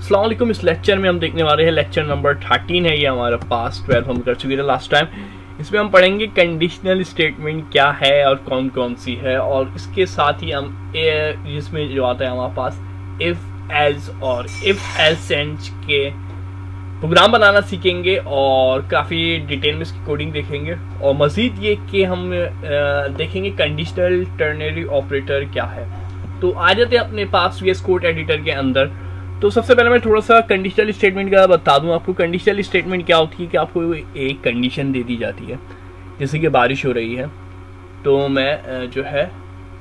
अस्सलाम वालेकुम। इस लेक्चर में हम देखने वाले हैं लेक्चर नंबर 13 है, ये हमारा पास 12 हम कर चुके थे लास्ट टाइम। इसमें हम पढ़ेंगे कंडीशनल स्टेटमेंट क्या है और कौन कौन सी है, और इसके साथ ही हम जिसमें जो आता है हमारे पास इफ एज और इफ एल्सेंस के प्रोग्राम बनाना सीखेंगे और काफ़ी डिटेल में इसकी कोडिंग देखेंगे, और मज़ीद ये कि हम देखेंगे कंडीशनल टर्नरी ऑपरेटर क्या है। तो आ जाते हैं अपने पास VS कोड एडिटर के अंदर। तो सबसे पहले मैं थोड़ा सा कंडीशनल स्टेटमेंट का बता दूं आपको। कंडीशनल स्टेटमेंट क्या होती है कि आपको एक कंडीशन दे दी जाती है, जैसे कि बारिश हो रही है तो मैं जो है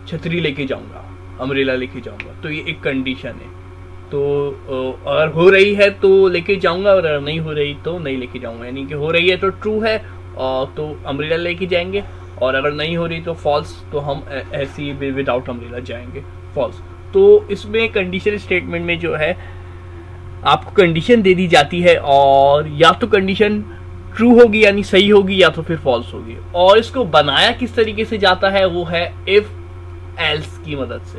छतरी लेके जाऊंगा, अम्ब्रेला लेके जाऊंगा, तो ये एक कंडीशन है। तो अगर हो रही है तो लेके जाऊंगा, और अगर नहीं हो रही तो नहीं लेके जाऊंगा। यानी कि हो रही है तो ट्रू है और तो अम्ब्रेला लेके जाएंगे, और अगर नहीं हो रही तो फॉल्स, तो हम ऐसे ही विदाउट अम्ब्रेला जाएंगे, फॉल्स। तो इसमें कंडीशनल स्टेटमेंट में जो है आपको कंडीशन दे दी जाती है, और या तो कंडीशन ट्रू होगी यानी सही होगी, या तो फिर फॉल्स होगी। और इसको बनाया किस तरीके से जाता है वो है इफ एल्स की मदद से।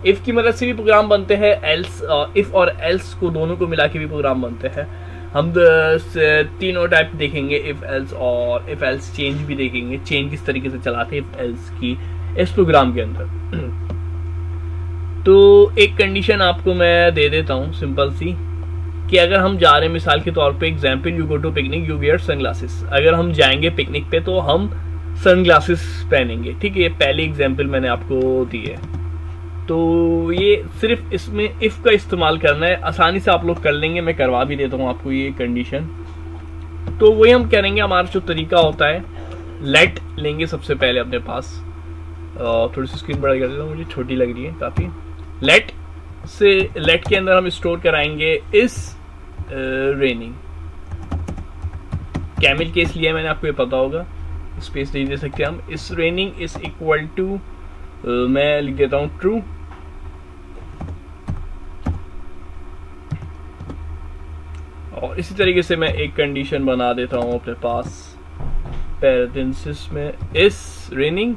इफ की मदद से भी प्रोग्राम बनते हैं, एल्स इफ और एल्स को दोनों को मिला के भी प्रोग्राम बनते हैं। हम तीनों टाइप देखेंगे, इफ एल्स और इफ एल्स चेंज भी देखेंगे, चेंज किस तरीके से चलाते हैं इफ एल्स की इस प्रोग्राम के अंदर। तो एक कंडीशन आपको मैं दे देता हूँ सिंपल सी, कि अगर हम जा रहे हैं, मिसाल के तौर पे example, you go to picnic, you wear sunglasses. अगर हम जाएंगे पिकनिक पे तो हम सनग्लासेस पहनेंगे, ठीक है। ये पहली एग्जाम्पल मैंने आपको दी है। तो ये सिर्फ इसमें इफ का इस्तेमाल करना है, आसानी से आप लोग कर लेंगे, मैं करवा भी देता हूँ आपको ये कंडीशन। तो वही हम करेंगे, हमारा जो तरीका होता है, लेट लेंगे सबसे पहले अपने पास। थोड़ी सी स्क्रीन बड़ा कर देता हूँ, मुझे छोटी लग रही है काफ़ी। लेट के अंदर हम स्टोर कराएंगे इस रेनिंग। कैमिल केस लिया मैंने, आपको ये पता होगा, स्पेस नहीं दे सकते हम। इस रेनिंग इज इक्वल टू मैं लिख देता हूं ट्रू, और इसी तरीके से मैं एक कंडीशन बना देता हूं अपने पास पैरेंथेसिस में इस रेनिंग,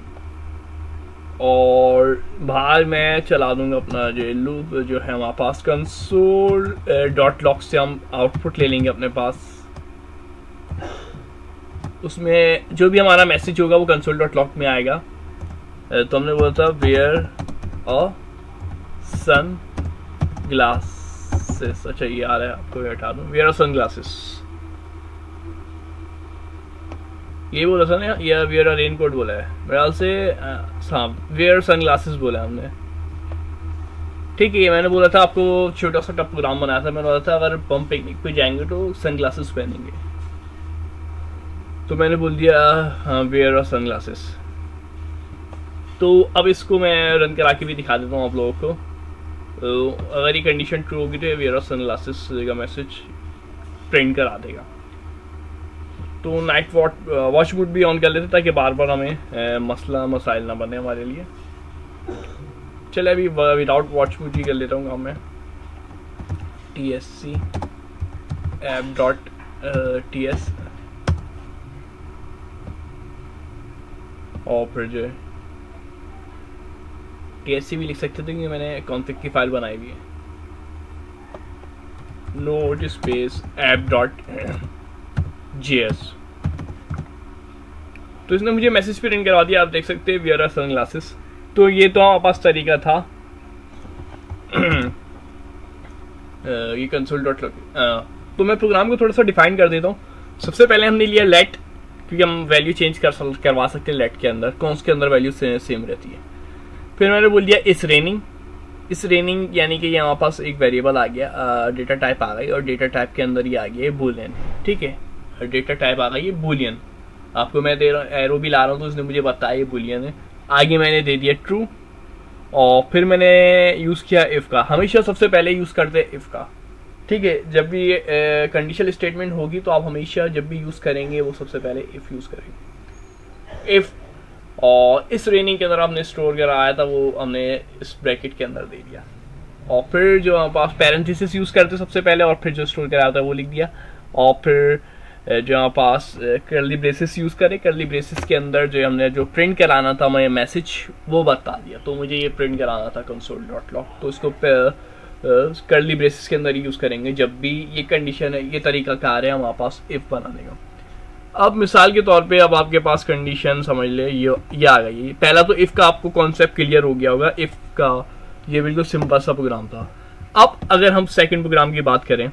और बाहर मैं चला दूंगा अपना जो लूप जो है हमारे पास कंसोल डॉट लॉग से हम आउटपुट ले लेंगे अपने पास। उसमें जो भी हमारा मैसेज होगा वो कंसोल डॉट लॉग में आएगा। तो हमने बोला था वेयर अ सन ग्लासेस। अच्छा ये आ रहा है, आपको हटा दूं, वेयर अ सन ग्लासेस, ये बोला था ना, या वेयर अ रेनकोट बोला है मेरे से, हाँ वेयर सन ग्लासेस बोला हमने, ठीक है। ये मैंने बोला था आपको, छोटा सा प्रोग्राम बनाया था, मैंने बोला था अगर हम पिकनिक पे जाएंगे तो सन ग्लासेस पहनेंगे, तो मैंने बोल दिया हाँ वेयर अ सन ग्लासेस। तो अब इसको मैं रन करा के भी दिखा देता हूँ आप लोगों को। तो अगर ये कंडीशन ट्रू होगी तो ये वेयर अ सन ग्लासेस का मैसेज प्रिंट करा देगा। तो नाइट वॉच मोड भी ऑन कर लेते ताकि बार बार हमें मसाइल ना बने हमारे लिए। चले अभी विदाउट वॉच मोड ही कर लेता हूँ काम में, TSC app.ts, और फिर जो TSC भी लिख सकते थे कि मैंने कॉन्फिग की फाइल बनाई हुई है, नोट स्पेस app.js। तो इसने मुझे मैसेज प्रिंट करवा दिया, आप देख सकते हैं वेयर आर सनग्लासेस। तो ये तो हमारे पास तरीका था। ये कंसोल डॉट लॉग। तो मैं प्रोग्राम को थोड़ा सा डिफाइन कर देता हूँ। सबसे पहले हमने लिया लेट, क्योंकि हम वैल्यू चेंज करवा सकते हैं लेट के अंदर, कौन के अंदर वैल्यू सेम रहती है। फिर मैंने बोल दिया इस रेनिंग यानी कि ये हमारे पास एक वेरिएबल आ गया, डेटा टाइप आ गई, और डेटा टाइप के अंदर ये आ गया बूलियन, ठीक है। डेटा टाइप आ गई ये बूलियन, आपको मैं दे रहा हूँ, एरो भी ला रहा हूँ, तो उसने मुझे बताया ये बूलियन है। आगे मैंने दे दिया ट्रू, और फिर मैंने यूज़ किया इफ़ का। हमेशा सबसे पहले यूज़ करते हैं इफ़ का, ठीक है। जब भी कंडीशनल स्टेटमेंट होगी तो आप हमेशा जब भी यूज़ करेंगे वो सबसे पहले इफ़ यूज़ करेंगे, इफ़। और इस रेनिंग के अंदर हमने स्टोर कराया था वो हमने इस ब्रैकेट के अंदर दे दिया, और फिर जो हमारे पास पैरेंथेसिस यूज़ करते सबसे पहले, और फिर जो स्टोर कराया था वो लिख दिया, और फिर जो हमारे पास कर्ली ब्रेसेस यूज़ करें, कर्ली ब्रेसेस के अंदर जो हमने जो प्रिंट कराना था हमें मैसेज वो बता दिया। तो मुझे ये प्रिंट कराना था कंसोल डॉट लॉग, तो इसको कर्ली ब्रेसेस के अंदर यूज करेंगे जब भी ये कंडीशन है, ये तरीका कार है हमारे पास इफ बनाने का। अब मिसाल के तौर पे अब आपके पास कंडीशन समझ ले ये आ गई। पहला तो इफ का आपको कॉन्सेप्ट क्लियर हो गया होगा, इफ का ये बिल्कुल सिंपल सा प्रोग्राम था। अब अगर हम सेकंड प्रोग्राम की बात करें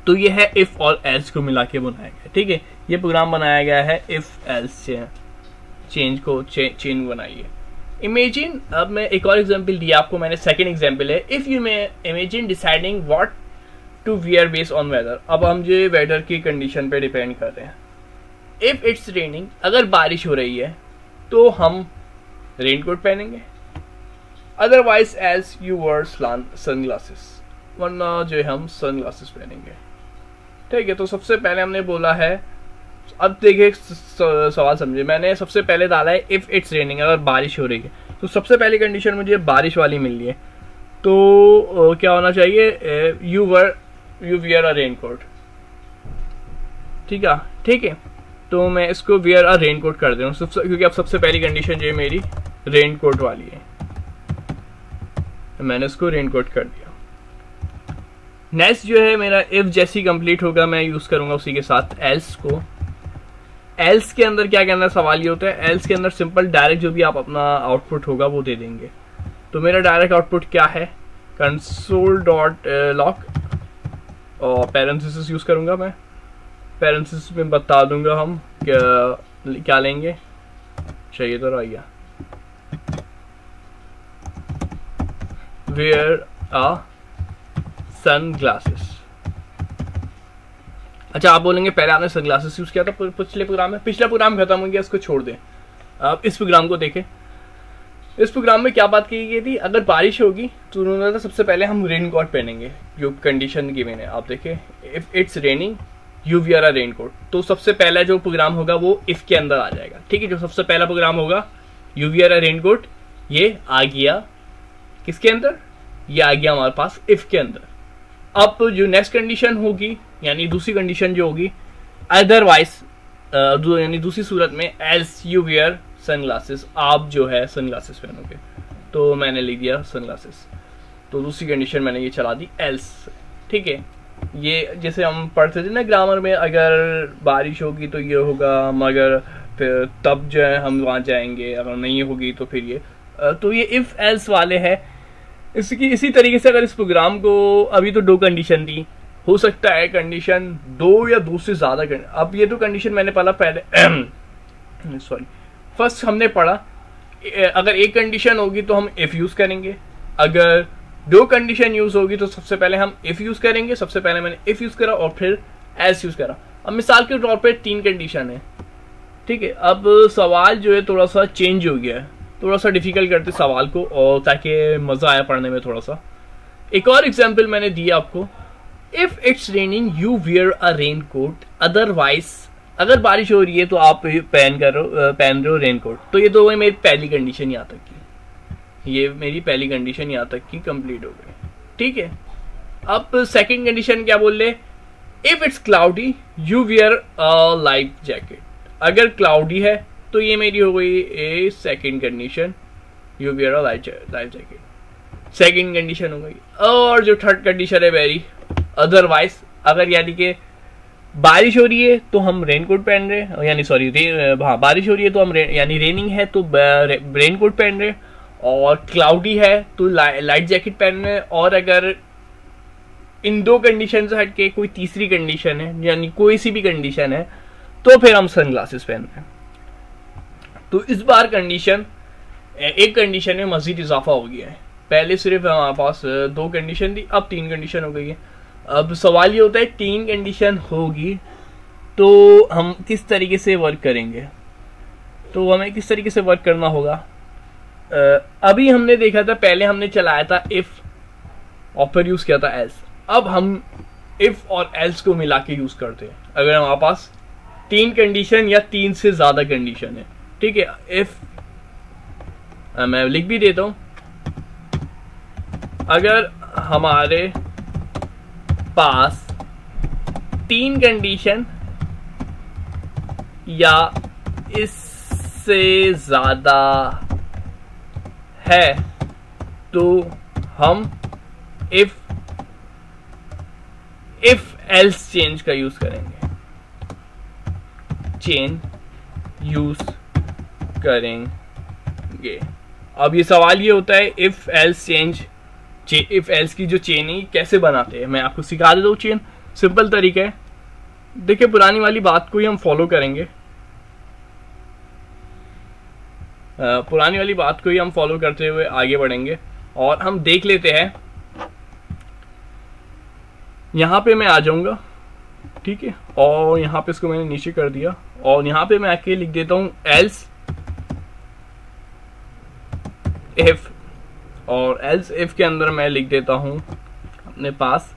तो ये है इफ और एल्स को मिला के बनाया गया। ठीक है, ये प्रोग्राम बनाया गया है इफ एल्स चेन बनाइए। इमेजिन, अब मैं एक और एग्जांपल दिया आपको मैंने, सेकंड एग्जांपल है if you may imagine deciding what to wear based on weather. अब हम जो वेदर की कंडीशन पे डिपेंड कर रहे हैं। इफ इट्स रेनिंग, अगर बारिश हो रही है तो हम रेनकोट पहनेंगे, otherwise as you wear sunglasses, वरना जो है हम सनग्लासेस पहनेंगे। ठीक है, तो सबसे पहले हमने बोला है, अब देखिए सवाल समझे, मैंने सबसे पहले डाला है इफ इट्स रेनिंग, अगर बारिश हो रही है तो सबसे पहली कंडीशन मुझे बारिश वाली मिल रही है, तो क्या होना चाहिए, यू वियर अ रेनकोट। ठीक है, तो मैं इसको वियर अ रेनकोट कर दे रहा हूँ क्योंकि अब सबसे पहली कंडीशन जो है मेरी रेनकोट वाली है, मैंने इसको रेनकोट कर दिया। नेक्स्ट जो है मेरा इफ जैसी कंप्लीट होगा मैं यूज करूंगा उसी के साथ एल्स को। एल्स के अंदर क्या कहना सवाल ये होता है, एल्स के अंदर सिंपल डायरेक्ट जो भी आप अपना आउटपुट होगा वो दे देंगे। तो मेरा डायरेक्ट आउटपुट क्या है, कंसोल डॉट लॉक और पैरेंथेसिस यूज करूंगा मैं। पैरेंथेसिस में बता दूंगा हम क्या लेंगे, चाहिए तो रहिए, वेयर आ सनग्लासेस। अच्छा, आप बोलेंगे पहले आपने सनग्लासेस यूज किया था पिछले प्रोग्राम में, पिछला प्रोग्राम खत्म हो गया, इसको छोड़ दें। आप इस प्रोग्राम को देखें, इस प्रोग्राम में क्या बात की गई थी, अगर बारिश होगी तो उन्होंने कहा सबसे पहले हम रेनकोट पहनेंगे, जो कंडीशन की मैंने, आप देखें if it's raining you wear a raincoat, तो सबसे पहला जो प्रोग्राम होगा वो इफ के अंदर आ जाएगा। ठीक है, जो सबसे पहला प्रोग्राम होगा यू वियर अ रेनकोट, ये आ गया किसके अंदर, ये आ गया हमारे पास इफ के अंदर। अब जो नेक्स्ट कंडीशन होगी, यानी दूसरी कंडीशन जो होगी, अदरवाइज यानी दूसरी सूरत में एल्स यू वियर सनग्लासेस, आप जो है सनग्लासेस पहनोगे, तो मैंने लिख दिया सनग्लासेस। तो दूसरी कंडीशन मैंने ये चला दी एल्स। ठीक है, ये जैसे हम पढ़ते थे ना ग्रामर में, अगर बारिश होगी तो ये होगा, मगर फिर तब जो है हम वहाँ जाएंगे, अगर नहीं होगी तो फिर ये, तो ये इफ एल्स वाले है। इसी तरीके से अगर इस प्रोग्राम को, अभी तो 2 कंडीशन थी, हो सकता है कंडीशन 2 या 2 से ज्यादा, अब ये तो कंडीशन मैंने पढ़ा पहले सॉरी फर्स्ट हमने पढ़ा, अगर एक कंडीशन होगी तो हम इफ यूज करेंगे, अगर 2 कंडीशन यूज होगी तो सबसे पहले हम इफ यूज करेंगे। सबसे पहले मैंने इफ यूज करा और फिर एल्स यूज करा। अब मिसाल के तौर पे 3 कंडीशन है। ठीक है, अब सवाल जो है थोड़ा सा चेंज हो गया है, थोड़ा सा डिफिकल्ट करते सवाल को, और ताकि मजा आया पढ़ने में थोड़ा सा। एक और एग्जांपल मैंने दिया आपको, if it's raining you wear a raincoat, otherwise, अगर बारिश हो रही है तो आप पहन रहे हो रेनकोट। तो ये तो मेरी पहली कंडीशन यहाँ तक की, ये मेरी पहली कंडीशन यहाँ तक की कंप्लीट हो गई। ठीक है, अब सेकंड कंडीशन क्या बोल रहे, if it's cloudy you wear a life jacket. अगर क्लाउडी है तो ये मेरी हो गई a second condition, you wear a life jacket, second condition हो गई। और जो थर्ड कंडीशन है मेरी अदरवाइज, अगर यानी कि बारिश हो रही है तो हम रेनकोट पहन रहे, यानी सॉरी हाँ बारिश हो रही है तो हम यानी रेनिंग है तो रेनकोट पहन रहे, और क्लाउडी है तो लाइट जैकेट पहन रहे। और अगर इन 2 कंडीशन से हट के कोई तीसरी कंडीशन है, यानी कोई सी भी कंडीशन है, तो फिर हम सनग्लासेस पहन रहे हैं। तो इस बार कंडीशन, एक कंडीशन में मजीद इजाफा हो गया है। पहले सिर्फ हमारे पास 2 कंडीशन थी, अब 3 कंडीशन हो गई है। अब सवाल ये होता है 3 कंडीशन होगी तो हम किस तरीके से वर्क करेंगे, तो हमें किस तरीके से वर्क करना होगा। अभी हमने देखा था, पहले हमने चलाया था इफ और फिर यूज किया था एल्स। अब हम इफ और एल्स को मिला के यूज करते हैं अगर हमारे पास 3 कंडीशन या 3 से ज्यादा कंडीशन है। ठीक है, इफ मैं लिख भी देता हूं, अगर हमारे पास 3 कंडीशन या इससे ज्यादा है तो हम इफ एल्स चेंज का यूज करेंगे, चेन यूज करेंगे। अब ये सवाल ये होता है if else change, if else की जो चेन है कैसे बनाते हैं, मैं आपको सिखा देता हूँ। चेन सिंपल तरीका है, देखिए पुरानी वाली बात को ही हम फॉलो करेंगे, पुरानी वाली बात को ही हम फॉलो करते हुए आगे बढ़ेंगे। और हम देख लेते हैं, यहां पे मैं आ जाऊंगा, ठीक है, और यहां पे इसको मैंने नीचे कर दिया, और यहां पे मैं आके लिख देता हूं एल्स इफ, और एल्स इफ के अंदर मैं लिख देता हूं अपने पास,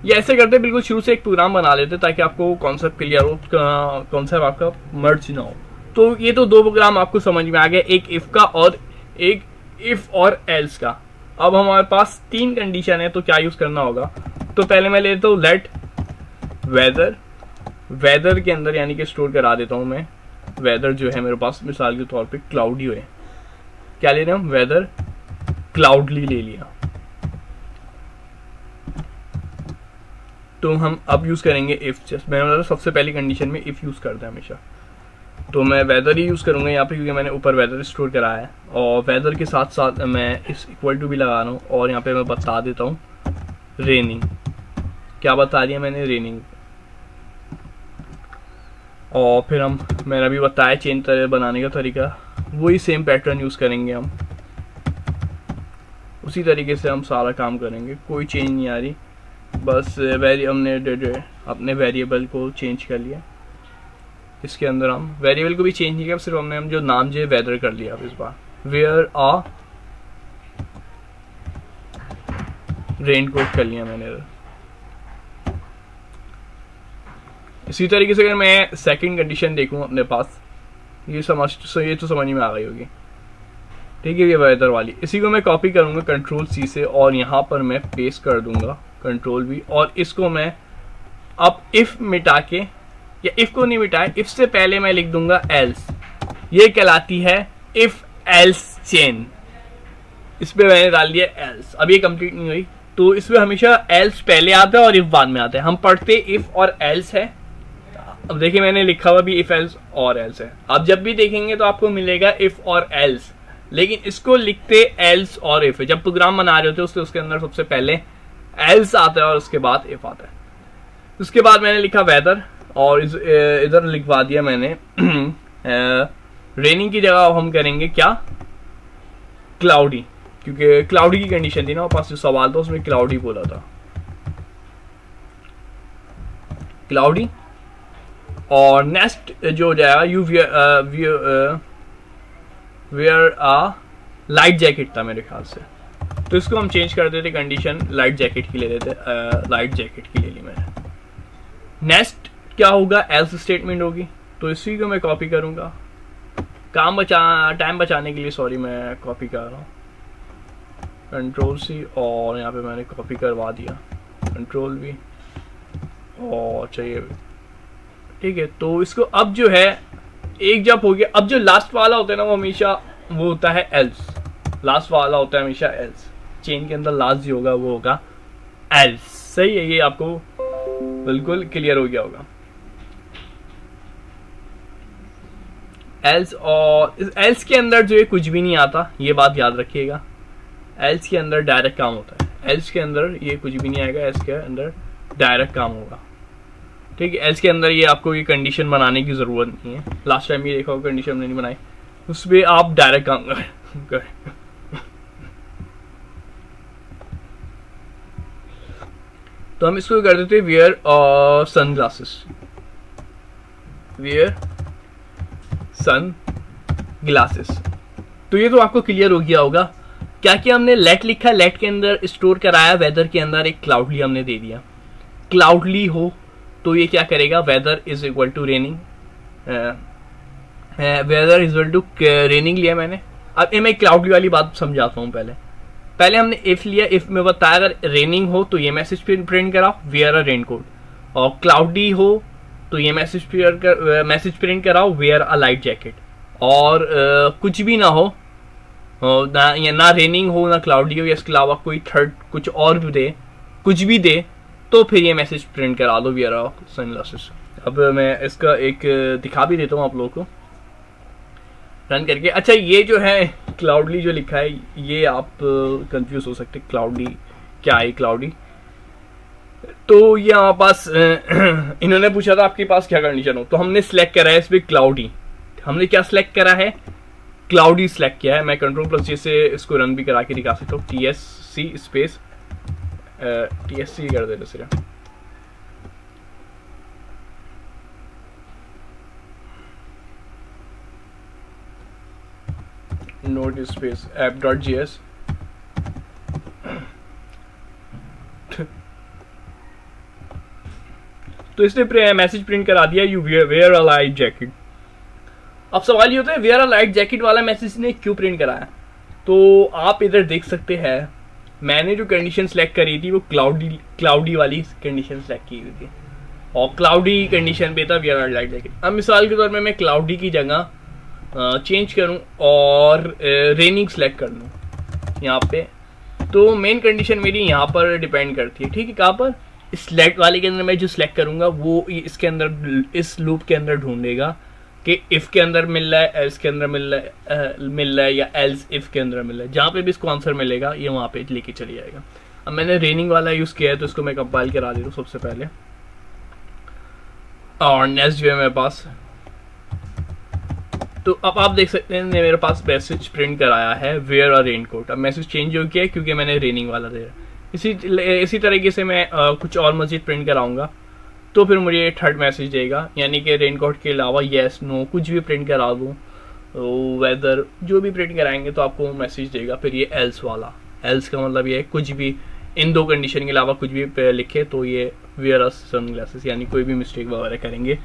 ये ऐसे करते बिल्कुल शुरू से एक प्रोग्राम बना लेते ताकि आपको कॉन्सेप्ट क्लियर हो, कॉन्सेप्ट आपका मर्ज ना हो। तो ये तो दो प्रोग्राम आपको समझ में आ गया, एक इफ का और एक इफ और एल्स का। अब हमारे पास तीन कंडीशन है, तो क्या यूज करना होगा, तो पहले मैं लेता हूं लेट वेदर, वेदर के अंदर यानी कि स्टोर करा देता हूं मैं, वेदर जो है मेरे पास मिसाल के तौर पे क्लाउडी है, क्या ले रहे हैं हम, वेदर क्लाउडली ले लिया। तो हम अब यूज करेंगे इफ, जस्ट मैंने बोला सबसे पहली कंडीशन में इफ यूज करते हैं हमेशा, तो मैं वेदर ही यूज करूंगा यहाँ पे क्योंकि मैंने ऊपर वेदर स्टोर कराया है, और वेदर के साथ साथ मैं इस इक्वल टू भी लगा रहा हूँ, और यहाँ पे मैं बता देता हूँ रेनिंग, क्या बता रही है मैंने, रेनिंग। और फिर हम, मैंने अभी बताया चेन बनाने का तरीका, वही सेम पैटर्न यूज करेंगे हम, उसी तरीके से हम सारा काम करेंगे, कोई चेंज नहीं आ रही, बस हमने अपने वेरिएबल को चेंज कर लिया, इसके अंदर हम वेरिएबल को भी चेंज नहीं किया, सिर्फ हमने हम जो नाम जो वेदर कर लिया। अब इस बार वेयर आ रेन कोट कर लिया मैंने। इसी तरीके से अगर मैं सेकंड कंडीशन देखूं अपने पास, ये तो समझ में आ गई होगी, ठीक है, ये वेदर वाली, इसी को मैं कॉपी करूंगा कंट्रोल सी से, और यहां पर मैं पेस्ट कर दूंगा कंट्रोल वी, और इसको मैं अब इफ मिटा के, या इफ को नहीं मिटाए, इफ से पहले मैं लिख दूंगा एल्स, ये कहलाती है इफ एल्स चेन। इस पे मैंने डाल दिया एल्स, अब ये कंप्लीट नहीं हुई, तो इसमें हमेशा एल्स पहले आता है और इफ बाद में आता है, हम पढ़ते इफ और एल्स है। अब देखिए मैंने लिखा हुआ भी इफ एल्स और एल्स है, अब जब भी देखेंगे तो आपको मिलेगा इफ और एल्स, लेकिन इसको लिखते एल्स और इफ, जब प्रोग्राम बना रहे होते हैं उसके अंदर सबसे पहले एल्स आता है और उसके बाद इफ आता है। उसके बाद मैंने लिखा वेदर, और इधर लिखवा दिया मैंने रेनिंग की जगह हम करेंगे क्या, क्लाउडी, क्योंकि क्लाउडी की कंडीशन थी ना, पास जो सवाल था उसमें क्लाउडी बोला था, क्लाउडी। और नेक्स्ट जो हो जाएगा you wear a light jacket था मेरे ख्याल से, तो इसको हम चेंज कर देते, कंडीशन लाइट जैकेट की ले लेते, लाइट जैकेट की ले ली मैंने। नेक्स्ट क्या होगा, एल्स स्टेटमेंट होगी, तो इसी को मैं कॉपी करूंगा, टाइम बचाने के लिए, सॉरी मैं कॉपी कर रहा हूँ, कंट्रोल सी, और यहाँ पे मैंने कॉपी करवा दिया कंट्रोल वी, और चाहिए, ठीक है। तो इसको अब जो है एक जब हो गया, अब जो लास्ट वाला होता है ना वो हमेशा वो होता है एल्स, लास्ट वाला होता है हमेशा एल्स, चेन के अंदर लास्ट जो होगा वो होगा एल्स, सही है, ये आपको बिल्कुल क्लियर हो गया होगा। एल्स, और इस एल्स के अंदर जो है कुछ भी नहीं आता, ये बात याद रखिएगा, एल्स के अंदर डायरेक्ट काम होता है, एल्स के अंदर ये कुछ भी नहीं आएगा, एल्स के अंदर डायरेक्ट काम होगा, ठीक है। एल्स के अंदर ये आपको ये कंडीशन बनाने की जरूरत नहीं है, लास्ट टाइम ये देखा होगा कंडीशन हमने नहीं बनाई, उसमें आप डायरेक्ट काम करें। तो हम इसको कर देते wear sunglasses, wear sunglasses. तो ये तो आपको क्लियर हो गया होगा, क्या क्या हमने लेट लिखा, लेट के अंदर स्टोर कराया, वेदर के अंदर एक क्लाउडली हमने दे दिया, क्लाउडली हो तो ये क्या करेगा, weather is equal to raining, weather is equal to raining लिया मैंने। अब मैं क्लाउडली वाली बात समझाता हूँ, पहले हमने इफ लिया, इफ में बताया अगर रेनिंग हो तो ये मैसेज प्रिंट कराओ वेयर अ रेनकोट, और क्लाउडी हो तो ये मैसेज प्रिंट कराओ वेयर अ लाइट जैकेट, और कुछ भी ना हो ना रेनिंग हो ना क्लाउडी हो, या इसके अलावा कोई थर्ड कुछ और भी दे, कुछ भी दे, तो फिर ये मैसेज प्रिंट करा दो वी आर सनग्लासेस। अब मैं इसका एक दिखा भी देता हूँ आप लोगों को रन करके। अच्छा, ये जो है क्लाउडली जो लिखा है, ये आप कंफ्यूज हो सकते, क्लाउडली क्या है क्लाउडी। तो ये हमारे पास इन्होंने पूछा था आपके पास क्या कंडीशन हो, तो हमने सिलेक्ट करा है इस पर क्लाउडी। हमने क्या सिलेक्ट करा है, क्लाउडी सिलेक्ट किया है। मैं Ctrl+J से इसको रन भी करा के दिखा सकता हूँ। TSC स्पेस TSC कर देते सिर्फ, नोट स्पेस app.js तो इसने मैसेज प्रिंट करा दिया, you wear a light jacket. अब सवाल ये होता है वेयर अ लाइट जैकेट वाला मैसेज ने क्यों प्रिंट कराया। तो आप इधर देख सकते हैं मैंने जो कंडीशन सेलेक्ट करी थी वो क्लाउडी वाली कंडीशन सेलेक्ट की हुई थी, और क्लाउडी कंडीशन पे था वेयर अ लाइट जैकेट। अब मिसाल के तौर में मैं क्लाउडी की जगह चेंज करूं और रेनिंग सेलेक्ट कर लूँ यहाँ पे, तो मेन कंडीशन मेरी यहाँ पर डिपेंड करती है। ठीक है, कहाँ पर, सिलेक्ट वाले के अंदर मैं जो सिलेक्ट करूंगा वो इसके अंदर, इस लूप के अंदर ढूंढेगा कि इफ के अंदर मिल रहा है, एल्स के अंदर मिल रहा है या एल्स इफ के अंदर मिल रहा है। जहाँ पे भी इसको आंसर मिलेगा ये वहाँ पे लेके चली जाएगा। अब मैंने रेनिंग वाला यूज किया है तो इसको मैं कंपाइल करा दे रहा हूँ सबसे पहले, और नेक्स्ट जो है मेरे पास, तो अब आप देख सकते हैं मेरे पास मैसेज प्रिंट कराया है वेयर अ रेनकोट। अब मैसेज चेंज हो गया है क्योंकि मैंने रेनिंग वाला दे रहा। इसी तरीके से मैं कुछ और मजीद प्रिंट कराऊंगा तो फिर मुझे थर्ड मैसेज देगा, यानी कि रेनकोट के अलावा येस नो कुछ भी प्रिंट करा दूँ, वेदर जो भी प्रिंट कराएंगे तो आपको मैसेज देगा। फिर ये एल्स वाला, एल्स का मतलब ये है कुछ भी इन दो कंडीशन के अलावा कुछ भी लिखे तो ये वेयर अ सनग्लासेस, यानी कोई भी मिस्टेक वगैरह करेंगे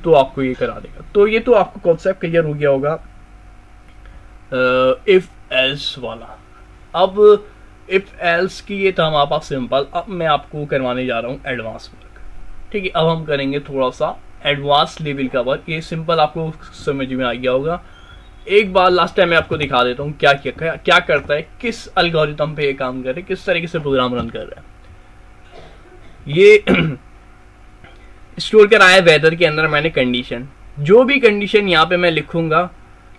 तो आपको ये करा देगा। तो ये तो आपको कॉन्सेप्ट क्लियर हो गया होगा इफ एल्स वाला। अब इफ एल्स की ये था हमारे पास सिंपल। अब मैं आपको करवाने जा रहा हूँ एडवांस वर्क। ठीक है, अब हम करेंगे थोड़ा सा एडवांस लेवल का वर्क। ये सिंपल आपको समझ में आ गया होगा। एक बार लास्ट टाइम मैं आपको दिखा देता हूँ क्या करता है, किस एल्गोरिथम पे ये काम कर रहे, किस तरीके से प्रोग्राम रन कर रहा है। ये स्टोर कराया है वेदर के अंदर मैंने कंडीशन, जो भी कंडीशन यहाँ पे मैं लिखूंगा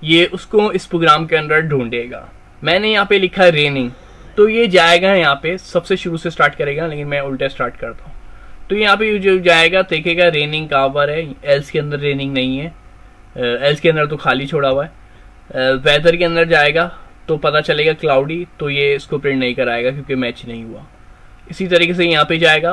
ये उसको इस प्रोग्राम के अंदर ढूंढेगा। मैंने यहाँ पे लिखा है रेनिंग, तो ये जाएगा यहाँ पे सबसे शुरू से स्टार्ट करेगा, लेकिन मैं उल्टा स्टार्ट करता हूँ। तो यहाँ पे जो जाएगा देखेगा रेनिंग कहाँ पर है, एल्स के अंदर रेनिंग नहीं है, एल्स के अंदर तो खाली छोड़ा हुआ है। वेदर के अंदर जाएगा तो पता चलेगा क्लाउडी, तो ये इसको प्रिंट नहीं कराएगा क्योंकि मैच नहीं हुआ। इसी तरीके से यहाँ पे जाएगा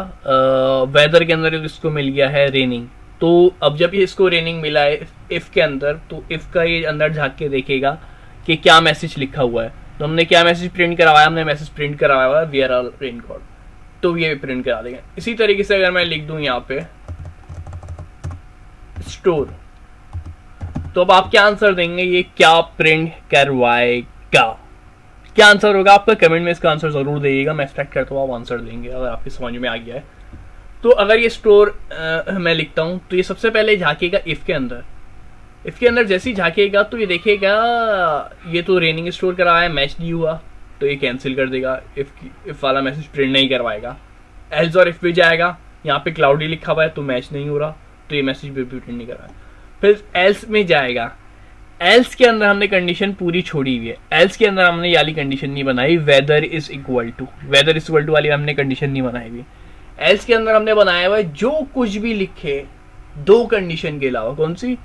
वेदर के अंदर इसको मिल गया है रेनिंग, तो अब जब ये इसको रेनिंग मिला है इफ के अंदर, तो इफ का ये अंदर झांक के देखेगा कि क्या मैसेज लिखा हुआ है। तो हमने क्या मैसेज प्रिंट करवाया, हमने मैसेज प्रिंट करवाया हुआ है वेयर अ रेनकोट, तो ये प्रिंट करा देगा। इसी तरीके से अगर मैं लिख दूं यहाँ पे स्टोर, तो अब आप क्या आंसर देंगे, ये क्या प्रिंट करवाएगा, क्या आंसर होगा आपका, कमेंट में इसका आंसर जरूर दीजिएगा। मैं एक्सपेक्ट करता हूँ आप आंसर देंगे अगर आपकी समझ में आ गया है। तो अगर ये स्टोर मैं लिखता हूँ तो ये सबसे पहले झांकेगा इफ के अंदर। इफ के अंदर जैसे ही झांकेगा तो ये देखेगा ये तो रेनिंग स्टोर कराया है, मैच नहीं हुआ, तो ये कैंसिल कर देगा, इफ वाला मैसेज प्रिंट नहीं करवाएगा। एल्स और इफ पे जाएगा, यहाँ पे क्लाउडी लिखा हुआ है तो मैच नहीं हो रहा, तो ये मैसेज भी प्रिंट नहीं करवाएगा। फिर एल्स में जाएगा, एल्स के अंदर हमने कंडीशन पूरी छोड़ी हुई है, एल्स के अंदर हमने ये वाली कंडीशन नहीं बनाई, वेदर इज इक्वल टू वाली हमने कंडीशन नहीं बनाई हुई। एल्स के अंदर हमने बनाया हुआ है जो कुछ भी लिखे दो कंडीशन के अलावा, कौन सी,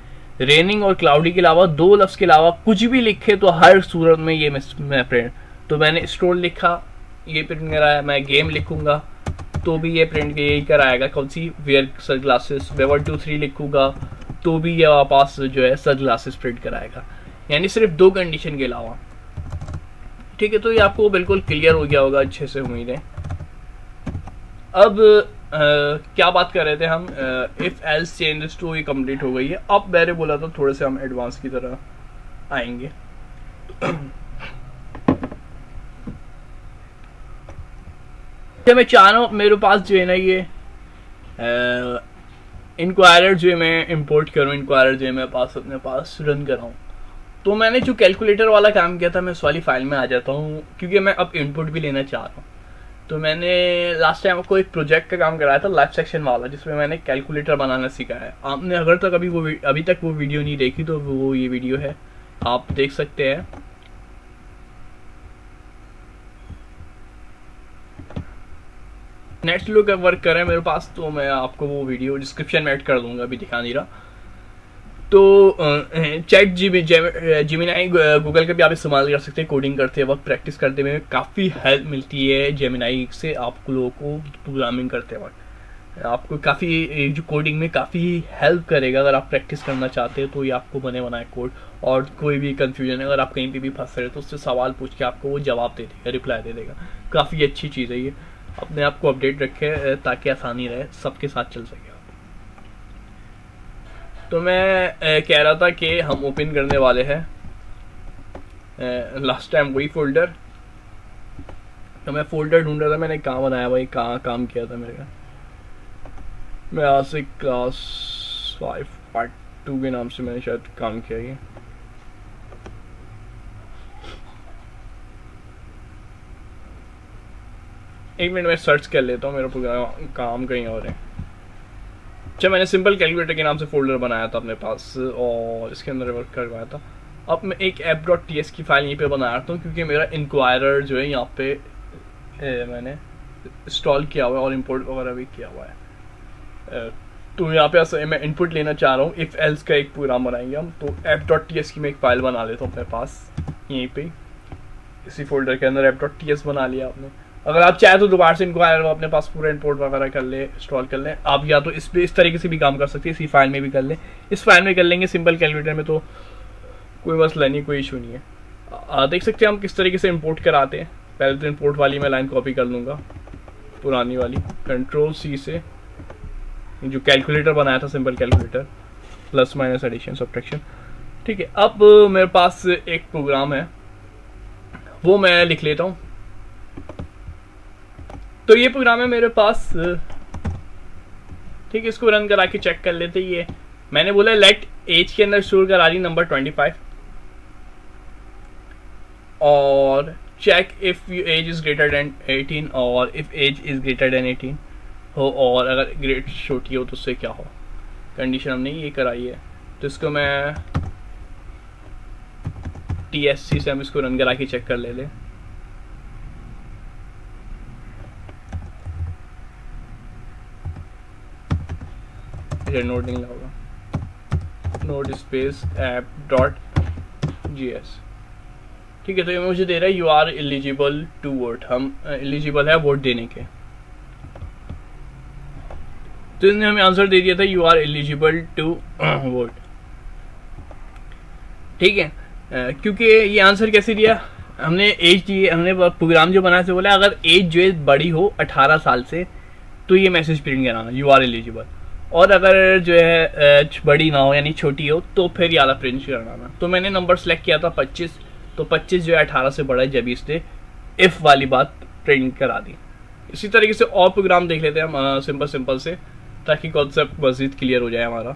रेनिंग और क्लाउडी के अलावा, दो लफ्ज के अलावा कुछ भी लिखे तो हर सूरत में ये मैं प्रिंट, तो मैंने स्टोर लिखा ये प्रिंट कराया, मैं गेम लिखूंगा तो भी ये प्रिंट यही कराएगा, कौन सी, वेयर सनग्लासेस। मैं 1 2 3 लिखूंगा तो भी ये वापस जो है सनग्लासेस प्रिंट कराएगा, यानी सिर्फ दो कंडीशन के अलावा। ठीक है, तो ये आपको बिल्कुल क्लियर हो गया होगा अच्छे से, उम्मीद है। अब क्या बात कर रहे थे हम, इफ एल्स चेंजेस टू, ये कंप्लीट हो गई है। अब मैंने बोला था थोड़े से हम एडवांस की तरह आएंगे। मैं चाह रहा हूँ मेरे पास जो है ना ये इंक्वायरर जो है मैं इंपोर्ट करूँ, इंक्वायरर जो है मेरे पास अपने पास रन कराऊँ। तो मैंने जो कैलकुलेटर वाला काम किया था मैं उस वाली फाइल में आ जाता हूँ, क्योंकि मैं अब इनपुट भी लेना चाह रहा हूँ। तो मैंने लास्ट टाइम आपको एक प्रोजेक्ट का काम कराया था लाइव सेक्शन वाला, जिसमें मैंने कैलकुलेटर बनाना सीखा है। आपने अगर तक अभी तक वो वीडियो नहीं देखी तो वो ये वीडियो है, आप देख सकते हैं। नेट स्लो का वर्क कर रहा है मेरे पास, तो मैं आपको वो वीडियो डिस्क्रिप्शन में ऐड कर दूंगा, अभी दिखा नहीं रहा। तो चैट जेमिनाई गूगल का भी आप इस्तेमाल कर सकते हैं कोडिंग करते वक्त, प्रैक्टिस करते हुए काफ़ी हेल्प मिलती है जेमिनाई से आप लोगों को प्रोग्रामिंग करते वक्त। आपको काफ़ी जो कोडिंग में काफ़ी हेल्प करेगा। अगर आप प्रैक्टिस करना चाहते हैं तो ये आपको बने बनाए कोड, और कोई भी कंफ्यूजन है अगर आप कहीं पे भी फंस रहे तो उससे सवाल पूछ के आपको वो जवाब दे देगा, रिप्लाई दे देगा। काफ़ी अच्छी चीज़ है ये, अपने आप को अपडेट रखें ताकि आसानी रहे, सबके साथ चल सके। तो मैं कह रहा था कि हम ओपन करने वाले हैं लास्ट टाइम वही फोल्डर। तो मैं फोल्डर ढूंढ रहा था, मैंने कहाँ बनाया भाई, कहाँ काम किया था मेरे का। मैं आज से क्लास 5 पार्ट 2 के नाम से मैंने शायद काम किया ये। एक मिनट में सर्च कर लेता हूँ, मेरा प्रोग्राम काम कहीं और है। अच्छा, मैंने सिंपल कैलकुलेटर के नाम से फोल्डर बनाया था अपने पास और इसके अंदर वर्क करवाया था। अब मैं एक app.ts की फाइल यहीं पे बना रहा हूँ, क्योंकि मेरा इंक्वायरर जो है यहाँ पे मैंने इंस्टॉल किया हुआ है और इंपोर्ट वगैरह भी किया हुआ है। तो यहाँ पे मैं इनपुट लेना चाह रहा हूँ, इफ एल्स का एक प्रोग्राम बनाएंगे हम। तो app.ts की मैं एक फाइल बना लेता हूँ अपने पास यहीं पे, इसी फोल्डर के अंदर app.ts बना लिया आपने। अगर आप चाहे तो दोबारा से इंक्वायर अपने पास पूरा इंपोर्ट वगैरह कर ले, इंस्टॉल कर लें आप, या तो इस तरीके से भी काम कर सकते हैं, इसी फाइल में भी कर लें, इस फाइल में कर लेंगे सिंपल कैलकुलेटर में, तो कोई मसला नहीं, कोई इशू नहीं है। देख सकते हैं हम किस तरीके से इंपोर्ट कराते हैं। पहले तो इंपोर्ट वाली मैं लाइन कॉपी कर लूँगा, पुरानी वाली, Ctrl+C से जो कैलकुलेटर बनाया था simple calculator, plus minus addition subtraction. ठीक है, अब मेरे पास एक प्रोग्राम है वो मैं लिख लेता हूँ। तो ये प्रोग्राम है मेरे पास, ठीक है, इसको रन करा के चेक कर लेते। ये मैंने बोला लेट एज के अंदर स्टोर करा दी नंबर 25 और check if age is greater than 18 और if age is greater than 18 हो, और अगर ग्रेड छोटी हो तो उससे क्या हो। कंडीशन हमने ये कराई है, तो इसको मैं TSC से हम इसको रन करा के चेक कर ले। नोड नहीं होगा, नोड स्पेस app.js। ठीक है, तो ये मुझे दे रहा है you are eligible to vote, हम एलिजिबल है वोट देने के। तो इसने हमें आंसर दे दिया था you are eligible to vote. ठीक है, क्योंकि ये आंसर कैसे दिया, हमने एज दी, हमने प्रोग्राम जो बनाया से बोला अगर एज जो है बड़ी हो 18 साल से तो ये मैसेज प्रिंट कराना यू आर एलिजिबल, और अगर जो है बड़ी ना हो यानी छोटी हो तो फिर याला प्रिंट कराना। तो मैंने नंबर सेलेक्ट किया था 25, तो 25 जो है 18 से बड़ा है, जब इसने इफ वाली बात प्रिंट करा दी। इसी तरीके से और प्रोग्राम देख लेते हैं हम सिंपल से, ताकि कॉन्सेप्ट मजीद क्लियर हो जाए हमारा।